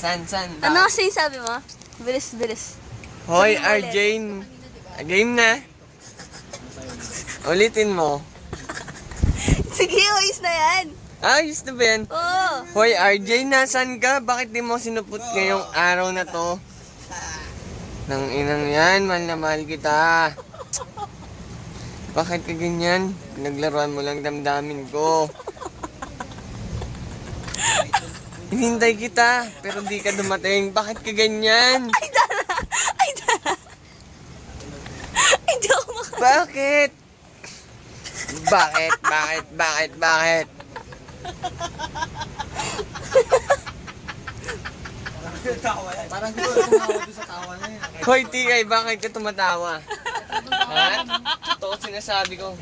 San? Ano kasi sabi mo? Bilis. Hoy, RJ. Game na. Ulitin mo. Sige, ayos na yan. Ayos na ba yan? Oo. Hoy, RJ, nasan ka? Bakit di mo sinupot ngayong araw na to? Nang inang yan, mahal na mahal kita. Bakit ka ganyan? Pinaglaruan mo lang damdamin ko. Hinintay kita, pero di ka dumating. Bakit ka ganyan? Ay, Dara! Hindi ako Bakit? Bakit? Parang gusto ko tumawa doon sa tawa na yun. Hoy, Tikay, bakit ka tumatawa? Ha? Totoo sinasabi ko.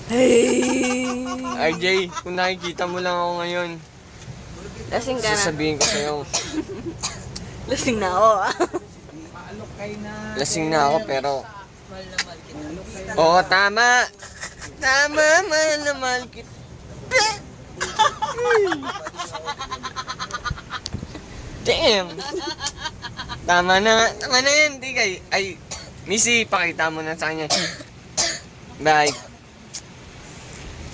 Hey! RJ, kung nakikita mo lang ako ngayon, Lasing ka na. sasabihin ko sa'yo. Lasing na ako. Lasing na ako, pero... Oo, tama! Tama, mahal na mahal kita. Damn! Tama na yan, Tikay. Ay, Missy, pakita mo na sa kanya. Bye.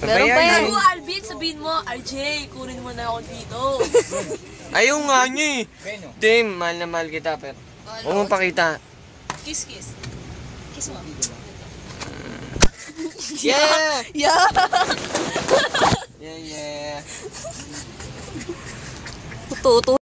Meron pa yan. Oo, Alvin, sabihin mo, RJ, kunin mo na ako dito. Ayaw nga niya eh. Tim, mahal na mahal kita, pero... Huwag mong pakita. Kiss. Kiss mo. Yeah! Yeah! Yeah! Tuto.